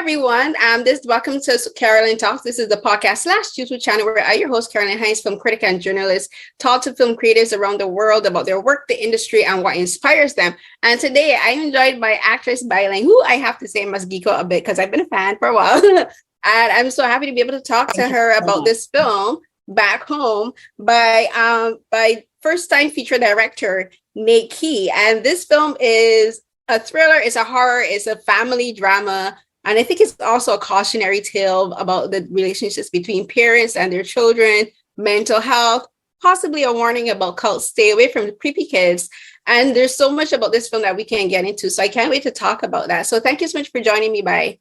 everyone. Welcome to Carolyn Talks. This is the podcast / YouTube channel where I, your host, Carolyn Hines, film critic and journalist, talk to film creators around the world about their work, the industry, and what inspires them. And today I am joined by actress Bai Ling, who I have to say must geek out a bit because I've been a fan for a while. And I'm so happy to be able to talk to her about this film, Back Home, by first-time feature director Nate Key. And this film is a thriller, it's a horror, it's a family drama. And I think it's also a cautionary tale about the relationships between parents and their children, mental health, possibly a warning about cults, stay away from the creepy kids. And there's so much about this film that we can get into. So I can't wait to talk about that. So thank you so much for joining me, Bai.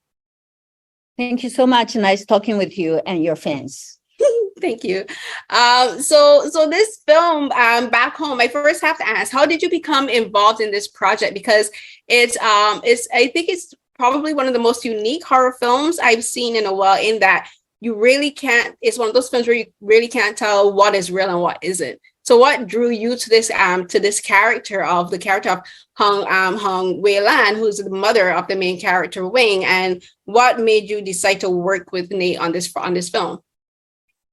Thank you so much. Nice talking with you and your fans. Thank you. So this film, Back Home, I first have to ask, how did you become involved in this project? Because I think it's probably one of the most unique horror films I've seen in a while, in that you really can't, it's one of those films where you really can't tell what is real and what isn't. So what drew you to this character of Hong Wai-Lan, who's the mother of the main character, Wing, and what made you decide to work with Nate on this film?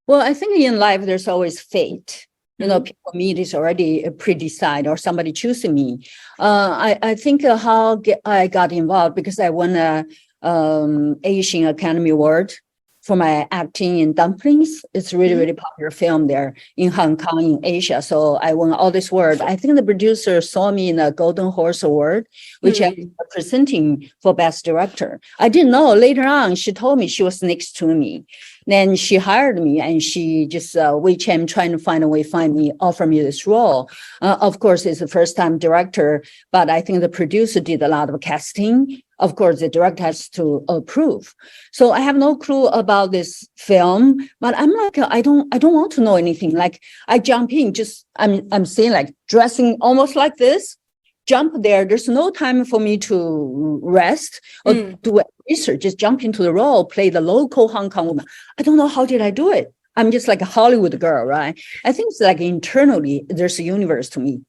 Well, I think in life, there's always fate. You know, people meet is already pre-decided, or somebody choosing me. I think how I got involved because I won a Asian Academy Award for my acting in Dumplings. It's really, really popular film there in Hong Kong, in Asia. So I won all this award. I think the producer saw me in the Golden Horse Award, which I was presenting for Best Director. I didn't know. Later on, she told me she was next to me. Then she hired me, and she just WeChat trying to find a way, offer me this role. Of course, it's the first-time director, but I think the producer did a lot of casting. Of course, the director has to approve. So I have no clue about this film, but I'm like, I don't want to know anything. Like I jump in, I'm saying like dressing almost like this. Jump there. There's no time for me to rest or do research. Just jump into the role, play the local Hong Kong woman. I don't know how did I do it. I'm just like a Hollywood girl, right? I think it's like internally there's a universe to me.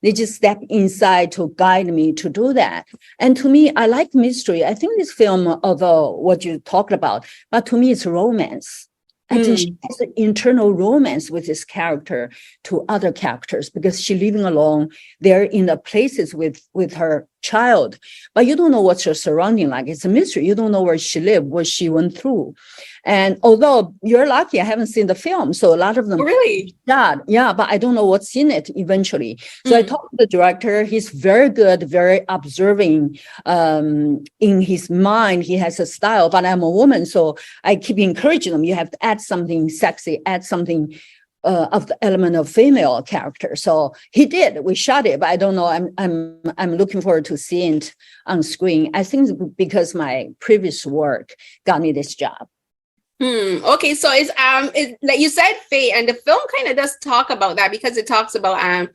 They just step inside to guide me to do that. And to me, I like mystery. I think this film, although what you talked about, but to me it's romance. I think she has an internal romance with this character to other characters because she's living alone. They're in the places with her child, but you don't know what's her surrounding like. It's a mystery. You don't know where she lived, what she went through. And although you're lucky, I haven't seen the film, so a lot of them really, yeah, but I don't know what's in it eventually. So I talked to the director. He's very good, very observing. In his mind, he has a style. But I'm a woman, so I keep encouraging them. You have to add something sexy, add something of the element of female character. So he did. We shot it, but I don't know. I'm looking forward to seeing it on screen. I think because my previous work got me this job. Okay, so it's like you said, fate, and the film kind of does talk about that because it talks about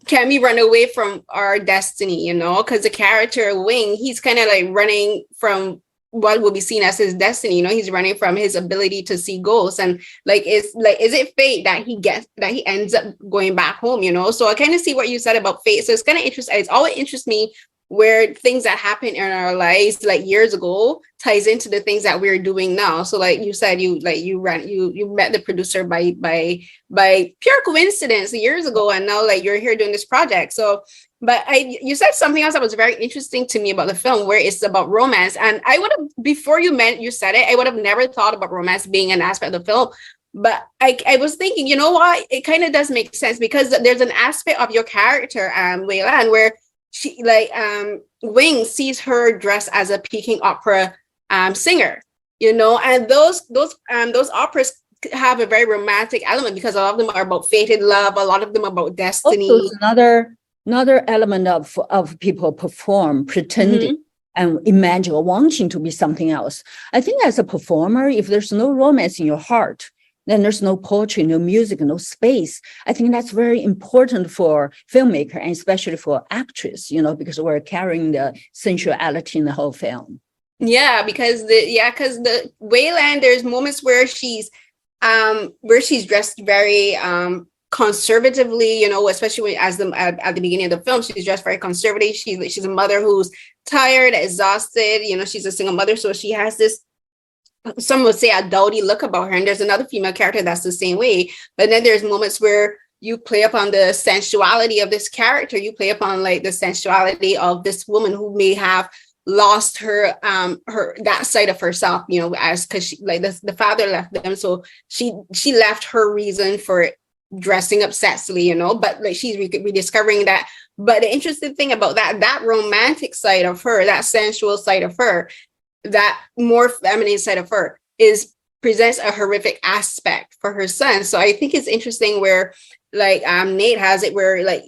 can we run away from our destiny? You know, because the character Wing, he's kind of like running from what will be seen as his destiny. You know, he's running from his ability to see ghosts, and is it fate that he ends up going back home? You know, so I kind of see what you said about fate. So it's kind of interesting. It's always interests me where things that happened in our lives like years ago ties into the things that we're doing now. So like you said, you met the producer by pure coincidence years ago, and now like you're here doing this project. So but you said something else that was very interesting to me about the film, where it's about romance. And I would have, before you said it, I would have never thought about romance being an aspect of the film. But I was thinking, you know what, it kind of does make sense because there's an aspect of your character, Wai-Lan, where she Wing sees her dressed as a Peking opera singer, you know, and those operas have a very romantic element because a lot of them are about fated love, a lot of them are about destiny. Also, another element of people pretending and imagine or wanting to be something else. I think as a performer, if there's no romance in your heart, then there's no poetry, no music, no space. I think that's very important for filmmaker and especially for actress, you know, because we're carrying the sensuality in the whole film. Yeah, because the Wai-Lan, there's moments where she's dressed very conservatively, you know, especially at the beginning of the film, she's dressed very conservative. She's a mother who's tired, exhausted, you know, she's a single mother. So she has this, some would say, a dowdy look about her. And there's another female character that's the same way. But then there's moments where you play upon the sensuality of this character. You play upon like the sensuality of this woman who may have lost her that side of herself, you know, as because she, like the father left them, so she left her reason for dressing up sexily, you know, but like she's rediscovering that. But the interesting thing about that romantic side of her, that sensual side of her, that more feminine side of her presents a horrific aspect for her son. So I think it's interesting where like Nate has it, where like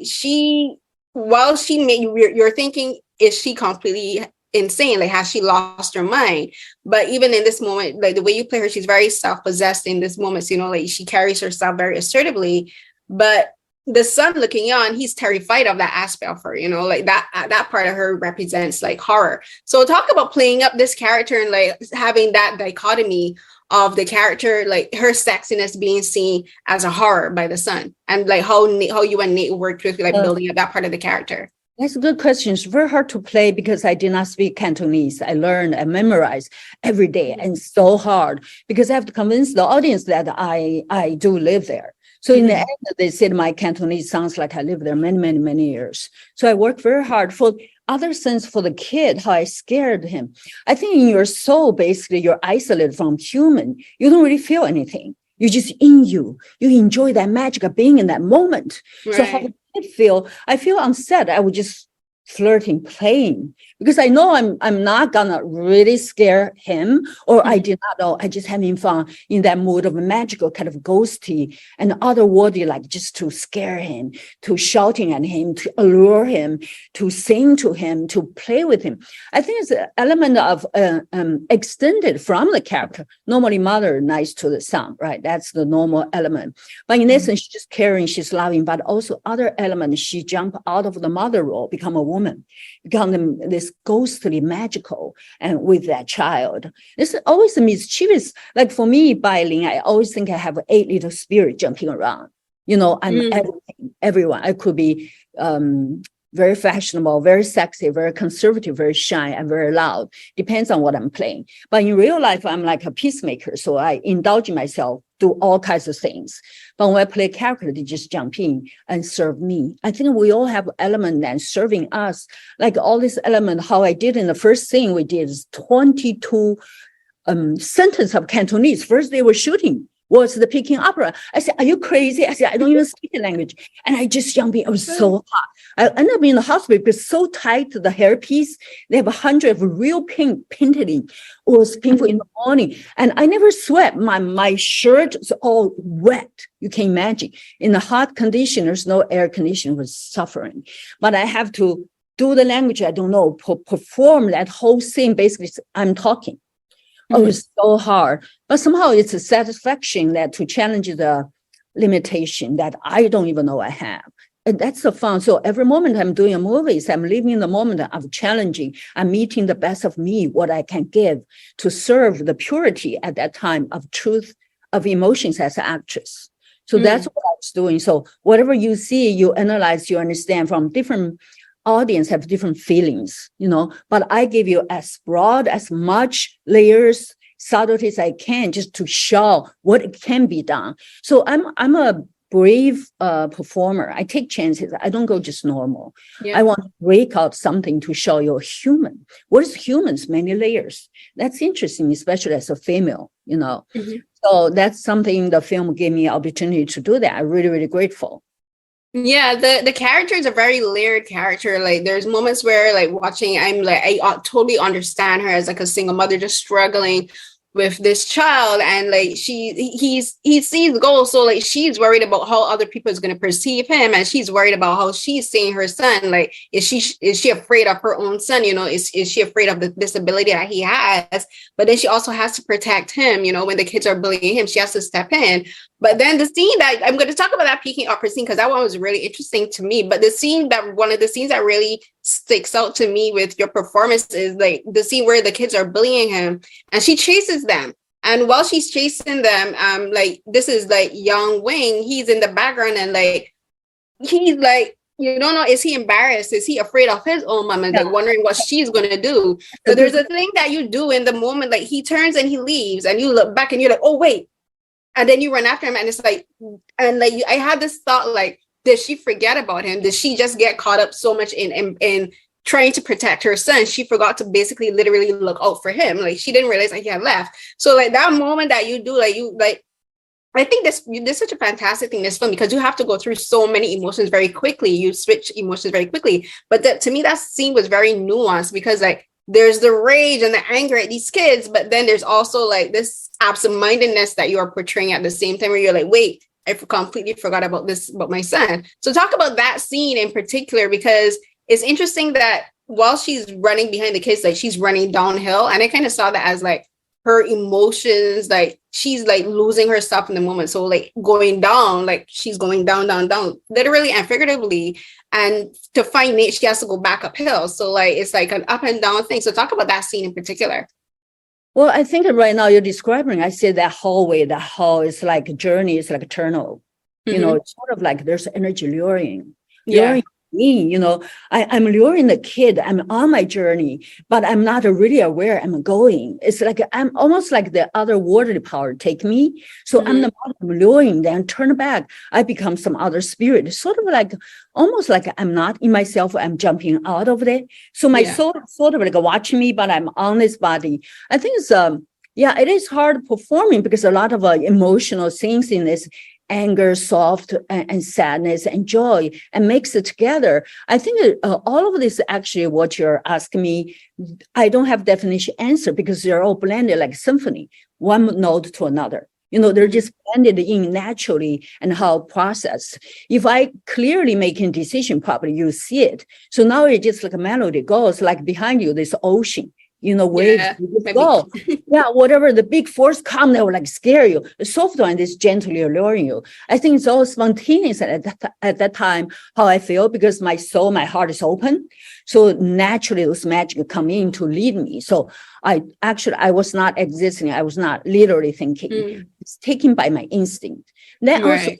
while she made, you're thinking, is she completely insane? Like, has she lost her mind? But even in this moment, like the way you play her, she's very self-possessed in this moment. You know, like she carries herself very assertively, but the son looking on, he's terrified of that aspect of her, you know, like that part of her represents like horror. So talk about playing up this character and like having that dichotomy of the character, like her sexiness being seen as a horror by the son, and like how you and Nate worked with like building up that part of the character. That's a good question. It's very hard to play because I did not speak Cantonese. I learned and memorized every day, and so hard because I have to convince the audience that I do live there. So in the end, they said my Cantonese sounds like I lived there many, many, many years. So I worked very hard for other sense for the kid, how I scared him. I think in your soul, basically, you're isolated from human. You don't really feel anything. You're just in you. You enjoy that magic of being in that moment. Right. So how the kid feel? I feel on set, I would just flirting, playing, because I know I'm not gonna really scare him, or I did not know. I just having fun in that mood of a magical kind of ghosty and otherworldly, like just to scare him, to shouting at him, to allure him, to sing to him, to play with him. I think it's an element of extended from the character. Normally, mother nice to the son, right? That's the normal element. But in essence, she's just caring, she's loving, but also other elements. She jump out of the mother role, become a woman, become this ghostly magical, and with that child. This is always a mischievous, like for me, Bai Ling, I always think I have 8 little spirit jumping around. You know, I'm everything, everyone. I could be very fashionable, very sexy, very conservative, very shy, and very loud. Depends on what I'm playing. But in real life, I'm like a peacemaker. So I indulge myself, do all kinds of things. But when I play character, they just jump in and serve me. I think we all have element that serving us. Like all this element, how I did in the first scene we did is 22 sentence of Cantonese. First they were shooting. Was the Peking opera. I said, are you crazy? I said, I don't even speak the language. And I just jumped in. It was so hot. I ended up in the hospital because so tight to the hairpiece. They have 100 of real pink painted in. It was painful in the morning. And I never sweat. My shirt was all wet. You can imagine. In the hot condition, there's no air conditioning, was suffering. But I have to do the language I don't know, perform that whole thing. Basically, I'm talking. Oh, it's so hard. But somehow it's a satisfaction that to challenge the limitation that I don't even know I have. And that's the fun. So every moment I'm doing a movie, I'm living the moment of challenging. I'm meeting the best of me, what I can give to serve the purity at that time of truth, of emotions as an actress. So that's what I was doing. So whatever you see, you analyze, you understand from different audience have different feelings, you know, but I give you as broad, as much layers, subtleties I can just to show what it can be done. So I'm a brave performer. I take chances. I don't go just normal. Yeah. I want to break out something to show you're human. What is humans? Many layers. That's interesting, especially as a female, you know. So that's something the film gave me opportunity to do that. I'm really, really grateful. Yeah, the character is a very layered character. Like there's moments where like watching, I'm like, I totally understand her as like a single mother just struggling with this child, and like he sees goals, so like she's worried about how other people is going to perceive him, and she's worried about how she's seeing her son. Like is she afraid of her own son, you know, is she afraid of the disability that he has? But then she also has to protect him, you know, when the kids are bullying him, she has to step in. But then the scene that I'm going to talk about, that Peking opera scene, because that one was really interesting to me. But the scene that one of the scenes that really sticks out to me with your performance is like the scene where the kids are bullying him and she chases them. And while she's chasing them, like this is like young Wing, he's in the background and like he's like, you don't know, is he embarrassed? Is he afraid of his own mom? And like wondering what she's gonna do. So there's a thing that you do in the moment, like he turns and he leaves, and you look back and you're like, oh wait, and then you run after him, and it's like, and like I had this thought, like, did she forget about him? Did she just get caught up so much in trying to protect her son? She forgot to basically literally look out for him. Like she didn't realize that he had left. So like that moment that you do, like you like. I think this is such a fantastic thing in this film because you have to go through so many emotions very quickly. You switch emotions very quickly. But to me, that scene was very nuanced because like there's the rage and the anger at these kids, but then there's also like this absent-mindedness that you are portraying at the same time where you're like, wait, I completely forgot about this, about my son. So talk about that scene in particular, because it's interesting that while she's running behind the kids, like she's running downhill. And I kind of saw that as like her emotions, like she's like losing herself in the moment. So like going down, like she's going down, literally and figuratively. And to find Nate, she has to go back uphill. So like, it's like an up and down thing. So talk about that scene in particular. Well, I think right now you're describing, I say that hallway, that hall is like a journey, it's like a tunnel. You know, it's sort of like there's energy luring. Yeah. Me, you know, I'm luring the kid. I'm on my journey, but I'm not really aware I'm going. It's like I'm almost like the other worldly power take me. So I'm the one I'm luring, then turn back. I become some other spirit. It's sort of like almost like I'm not in myself. I'm jumping out of it. So my soul is sort of like watching me, but I'm on this body. I think it's it is hard performing because a lot of emotional things in this. Anger, soft, and sadness and joy, and mix it together. I think all of this actually what you're asking me, I don't have definition answer because they're all blended like symphony, one note to another. You know, they're just blended in naturally and how processed. If I clearly making decision properly, you see it. So now it's just like a melody goes like behind you, this ocean. You know, waves, you just go. Whatever the big force come, they will like scare you. The soft one is gently alluring you. I think it's all spontaneous at that time, how I feel, because my soul, my heart is open. So naturally, those magic come in to lead me. So I was not existing. I was not literally thinking. It's taken by my instinct. Then also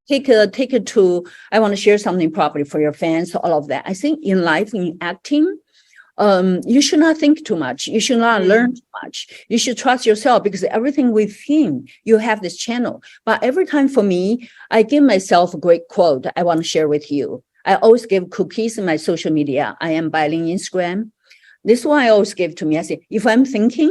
take it to, I want to share something properly for your fans, all of that. I think in life, in acting, you should not think too much. You should not learn too much. You should trust yourself because everything within you have this channel. But every time for me, I give myself a great quote I want to share with you. I always give cookies in my social media. I am Bai Ling Instagram. This one I always give to me. I say, if I'm thinking,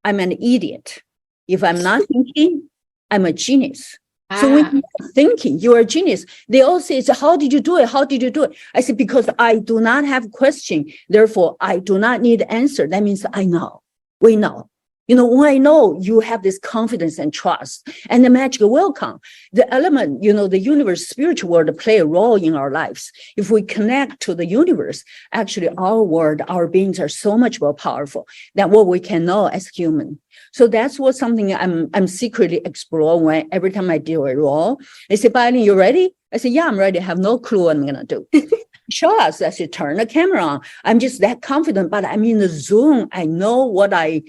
I'm an idiot. If I'm not thinking, I'm a genius. So when you're thinking, you're a genius. They all say, so how did you do it? How did you do it? I said, because I do not have question. Therefore, I do not need answer. That means I know. We know. You know, when I know, you have this confidence and trust, and the magic will come. The element, you know, the universe, spiritual world play a role in our lives. If we connect to the universe, actually our world, our beings are so much more powerful than what we can know as human. So that's what something I'm secretly exploring when every time I do a role. They say, Bai Ling, you ready? I say, yeah, I'm ready. I have no clue what I'm going to do. Show us. I say, turn the camera on. I'm just that confident, but I'm in the zone. I know what I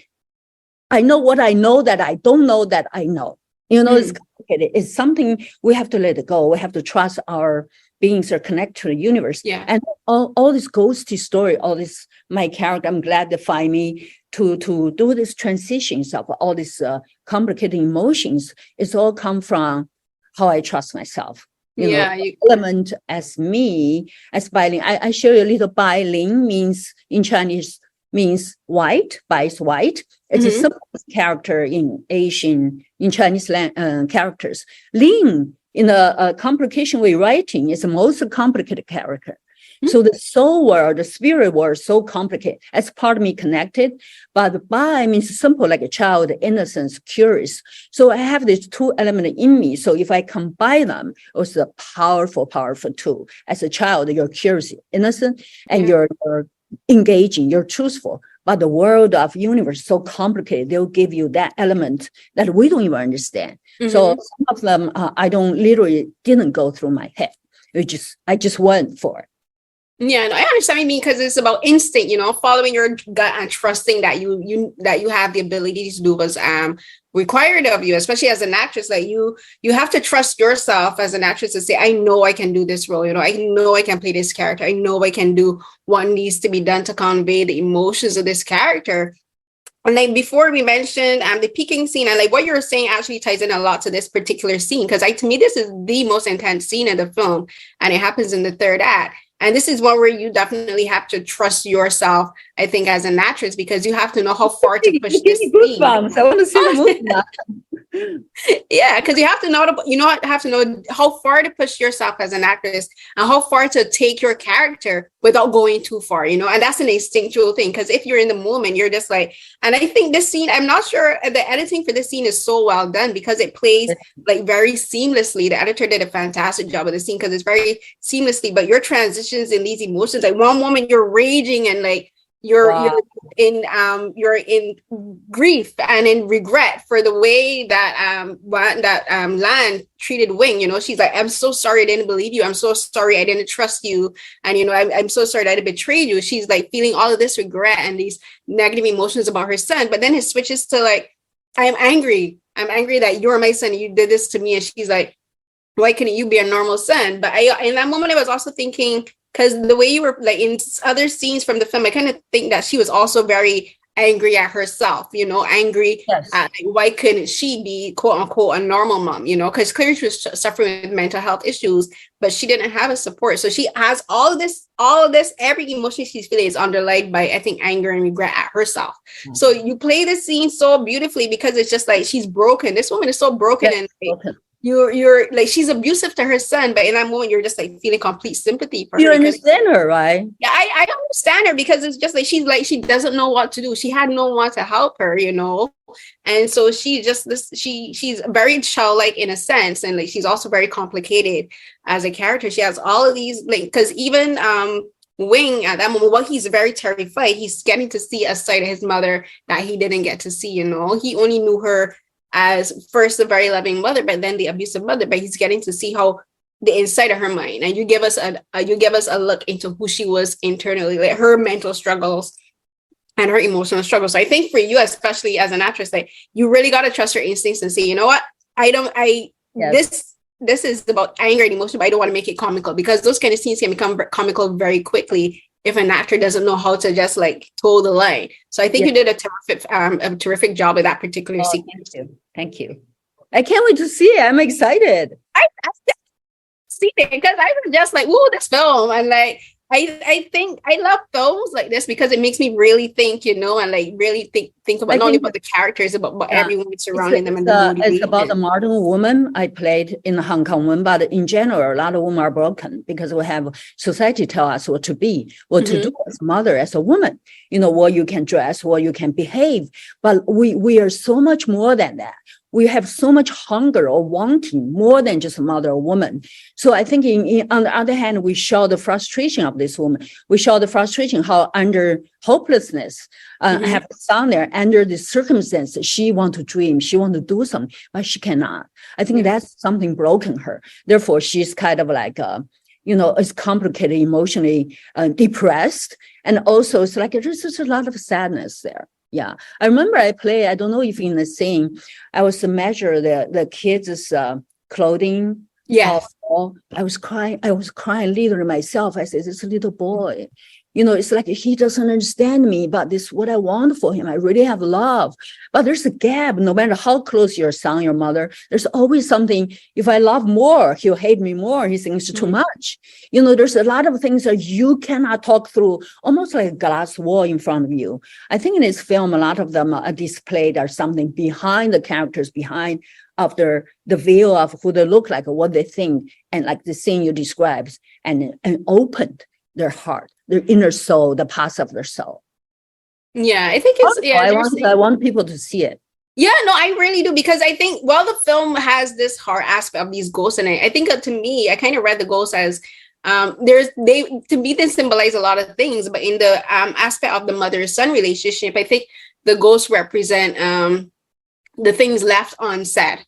know that I don't know that I know. You know, it's complicated. It's something we have to let it go. We have to trust our beings are connected to the universe. Yeah. And all this ghosty story, all this, my character, I'm glad to find me to do these transitions of all these complicated emotions. It's all come from how I trust myself. You know, element as me, as Bai Ling. I show you a little Bai Ling means in Chinese means white. Bai is white. It's a simple character in Asian, in Chinese characters. Ling, in a complication way writing, is the most complicated character. So the soul world, the spirit world is so complicated. As part of me connected, but Bai means simple, like a child, innocence, curious. So I have these two elements in me. So if I combine them, it's a powerful, powerful tool. As a child, you're curious, innocent, and you're engaging, you're truthful. But the world of universe is so complicated, they'll give you that element that we don't even understand. So some of them, I don't literally didn't go through my head. I just went for it. Yeah, no, I understand what you mean, because it's about instinct, following your gut and trusting that you have the ability to do what's required of you, especially as an actress. Like you have to trust yourself as an actress to say, I know I can do this role, I know I can play this character, I know I can do what needs to be done to convey the emotions of this character. And like before we mentioned the peaking scene, and like what you're saying actually ties in a lot to this particular scene, because to me this is the most intense scene in the film, and it happens in the third act. And this is one where you definitely have to trust yourself, I think, as an actress, because you have to know how far to push this scene. I want to see the movie now. Yeah, because you have to know how far to push yourself as an actress, and how far to take your character without going too far, and that's an instinctual thing. Because if you're in the moment, you're just like, and I think this scene, I'm not sure the editing for this scene is so well done, because it plays like very seamlessly. The editor did a fantastic job of the scene, because it's very seamlessly, but your transitions in these emotions, like one moment you're raging and like you're in grief and in regret for the way that Lan treated Wing. She's like, I'm so sorry I didn't believe you, I'm so sorry I didn't trust you, and I'm so sorry that I betrayed you. She's like feeling all of this regret and these negative emotions about her son. But then it switches to like, I'm angry that you're my son, you did this to me. And she's like, why couldn't you be a normal son? But in that moment I was also thinking, because the way you were like in other scenes from the film, I kind of think that she was also very angry at herself, angry at like, why couldn't she be quote unquote a normal mom, because clearly she was suffering with mental health issues, but she didn't have a support. So she has all of this, every emotion she's feeling is underlined by, I think, anger and regret at herself. Mm-hmm. So you play this scene so beautifully, because it's just like, she's broken. This woman is so broken, and like, you're like, she's abusive to her son, but in that moment you're just like feeling complete sympathy for her. You understand her, right? Yeah, I understand her, because it's just like she doesn't know what to do. She had no one to help her, and so she's very childlike in a sense, and like she's also very complicated as a character. She has all of these, like, because even Wing at that moment, while he's very terrified, he's getting to see a side of his mother that he didn't get to see. He only knew her as first a very loving mother, but then the abusive mother. But he's getting to see how the inside of her mind, and you give us a look into who she was internally, like her mental struggles and her emotional struggles. So I think for you, especially as an actress, like, you really got to trust your instincts and say, you know what, this is about anger and emotion, but I don't want to make it comical, because those kind of scenes can become comical very quickly if an actor doesn't know how to just like toe the line. So I think you did a terrific job with that particular scene. Thank you. I can't wait to see it. I'm excited. I see it, because I was just like, ooh, this film. And like, I think I love films like this, because it makes me really think, and like really think about not only about the characters, but everyone surrounding them. It's about the modern woman I played in the Hong Kong woman, but in general, a lot of women are broken, because we have society tell us what to be, what to do as a mother, as a woman, what you can dress, what you can behave. But we are so much more than that. We have so much hunger or wanting more than just a mother or woman. So I think on the other hand, we show the frustration of this woman. We show the frustration, how under hopelessness, have a son there, under the circumstances, she want to dream, she want to do something, but she cannot. I think that's something broken her. Therefore, she's kind of like, it's complicated, emotionally depressed. And also it's like, there's just a lot of sadness there. Yeah, I remember I don't know if in the scene, I was to measure the kids' clothing. Yeah. I was crying literally myself. I said, this little boy, it's like he doesn't understand me, but this is what I want for him. I really have love. But there's a gap. No matter how close your son, your mother, there's always something. If I love more, he'll hate me more. He thinks too much. There's a lot of things that you cannot talk through, almost like a glass wall in front of you. I think in this film, a lot of them are displayed or something behind the characters, behind after the veil of who they look like, or what they think, and like the scene you described, and opened their heart, their inner soul, the parts of their soul. Yeah, I think it's I want people to see it. Yeah, no, I really do, because I think the film has this hard aspect of these ghosts, and I think to me, I kind of read the ghosts as they symbolize a lot of things, but in the aspect of the mother-son relationship, I think the ghosts represent the things left unsaid.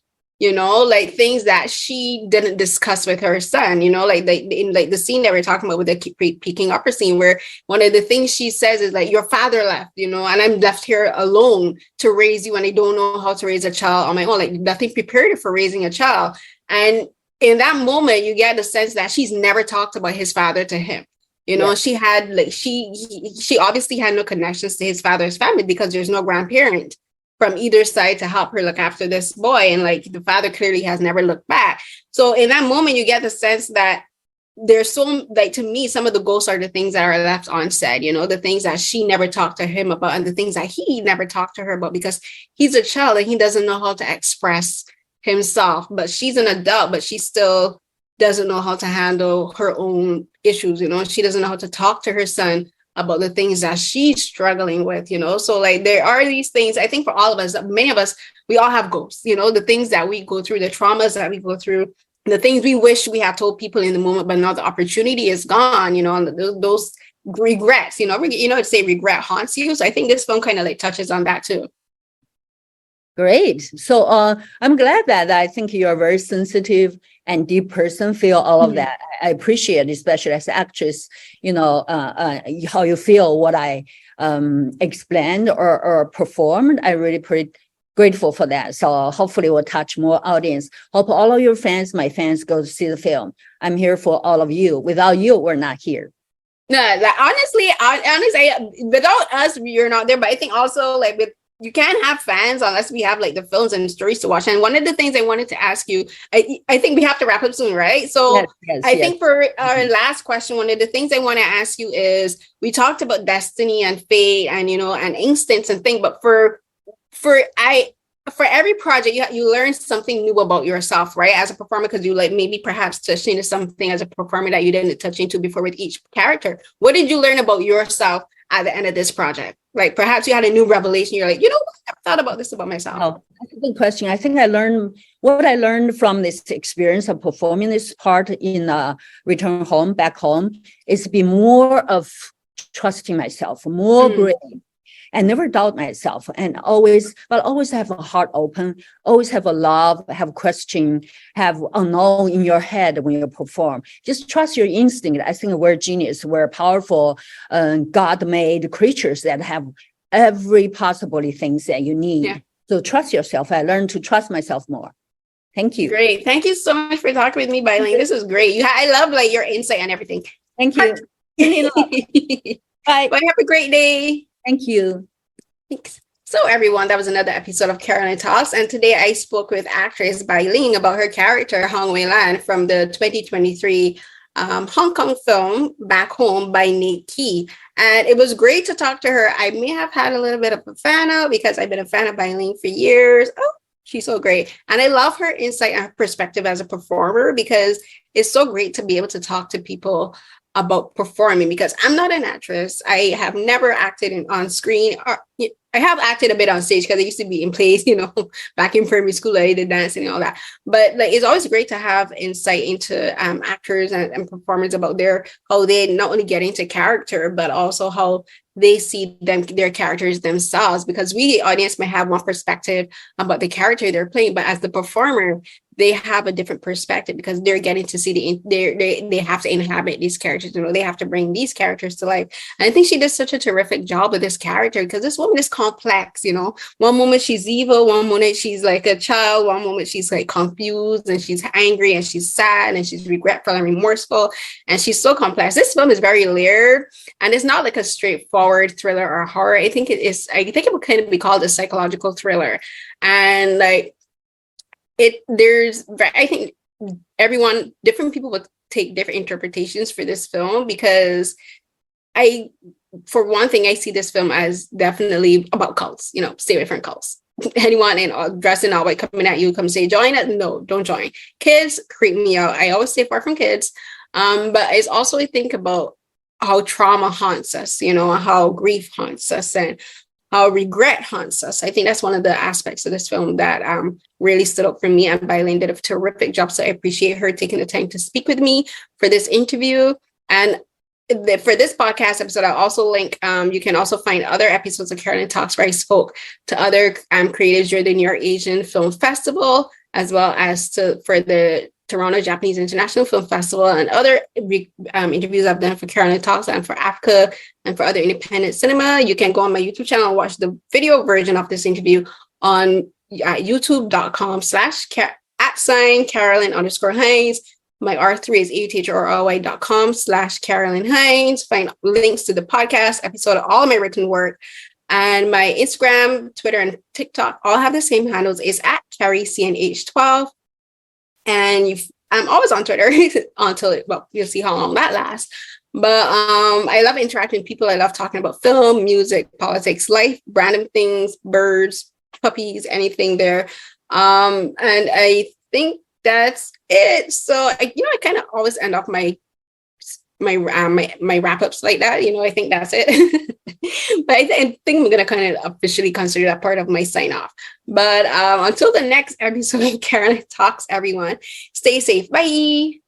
like things that she didn't discuss with her son, like in like the scene that we're talking about with the picking up her scene, where one of the things she says is like, your father left, and I'm left here alone to raise you, and I don't know how to raise a child on my own. Like nothing prepared for raising a child. And in that moment, you get the sense that she's never talked about his father to him. She had like, she obviously had no connections to his father's family because there's no grandparent from either side to help her look after this boy. And like the father clearly has never looked back. So in that moment, you get the sense that there's so, like, to me, some of the ghosts are the things that are left unsaid, the things that she never talked to him about and the things that he never talked to her about, because he's a child and he doesn't know how to express himself. But she's an adult, but she still doesn't know how to handle her own issues. She doesn't know how to talk to her son about the things that she's struggling with, so like there are these things. I think for all of us, many of us, we all have ghosts, the things that we go through, the traumas that we go through, the things we wish we had told people in the moment, but now the opportunity is gone, and those regrets, to say regret haunts you. So I think this film kind of like touches on that too. Great. So I'm glad that I think you're a very sensitive and deep person, feel all of that. I appreciate, especially as an actress, how you feel what I explained or performed. I really pretty grateful for that. So hopefully we'll touch more audience. Hope all of your fans, my fans, go to see the film. I'm here for all of you. Without you, we're not here. No, like, honestly, without us, you're not there. But I think also like you can't have fans unless we have like the films and stories to watch. And one of the things I wanted to ask you, I think we have to wrap up soon, right? So I think for our last question, one of the things I want to ask you is, we talked about destiny and fate and, and instincts and things, but for every project, you learn something new about yourself, right? As a performer, because you like maybe perhaps touched into something as a performer that you didn't touch into before with each character. What did you learn about yourself at the end of this project? Like perhaps you had a new revelation. You're like, I never thought about this about myself. Oh, that's a good question. I think what I learned from this experience of performing this part in Return Home, Back Home, is to be more of trusting myself, more brave, and never doubt myself, and always have a heart open, always have a love, have question, have unknown in your head when you perform. Just trust your instinct. I think we're genius, we're powerful, God-made creatures that have every possible things that you need. Yeah. So trust yourself. I learned to trust myself more. Thank you. Great. Thank you so much for talking with me, Bai Ling. This was great. I love like your insight and everything. Thank you. Bye. Bye. Have a great day. Thank you. Thanks. So everyone, that was another episode of Carolyn Talks. And today I spoke with actress Bai Ling about her character, Wai-Lan, from the 2023 Hong Kong film Back Home by Nate Key. And it was great to talk to her. I may have had a little bit of a fan of, because I've been a fan of Bai Ling for years. Oh, she's so great. And I love her insight and her perspective as a performer, because it's so great to be able to talk to people about performing, because I'm not an actress. I have never acted on screen. I have acted a bit on stage because I used to be in plays, back in primary school. I did dancing and all that. But like, it's always great to have insight into actors and performers about how they not only get into character, but also how they see their characters themselves, because we, the audience, may have one perspective about the character they're playing, but as the performer, they have a different perspective, because they're getting to see they have to inhabit these characters. They have to bring these characters to life. And I think she does such a terrific job with this character, because this woman is complex. One moment she's evil, one moment she's like a child, one moment she's like confused and she's angry and she's sad and she's regretful and remorseful, and she's so complex. This film is very layered, and it's not like a straightforward thriller or horror. I think it would kind of be called a psychological thriller, and like I think different people would take different interpretations for this film, because for one thing, I see this film as definitely about cults. Stay away from cults. Anyone dressed in all white coming at you, come say join it. No, don't join. Kids creep me out. I always stay far from kids. But it's also, I think about how trauma haunts us, how grief haunts us, and how regret haunts us. I think that's one of the aspects of this film that really stood out for me. And Bai Ling did a terrific job. So I appreciate her taking the time to speak with me for this interview. And for this podcast episode, I'll also link, you can also find other episodes of Carolyn Talks where I spoke to other creatives during the New York Asian Film Festival. as well as for the Toronto Japanese International Film Festival and other interviews I've done for Carolyn Talks and for AFCA and for other independent cinema. You can go on my YouTube channel and watch the video version of this interview on youtube.com/@Carolyn_Hines. My R3 is authroy.com/Carolyn Hines. Find links to the podcast episode of all of my written work. And my Instagram, Twitter, and TikTok all have the same handles. It's @CarrieCNH12. And I'm always on Twitter until you'll see how long that lasts. But I love interacting with people. I love talking about film, music, politics, life, random things, birds, puppies, anything there. And I think that's it. So I kind of always end off my wrap-ups like that. I think that's it. But I think I'm gonna kind of officially consider that part of my sign-off. But until the next episode of Carolyn Talks, everyone, stay safe. Bye.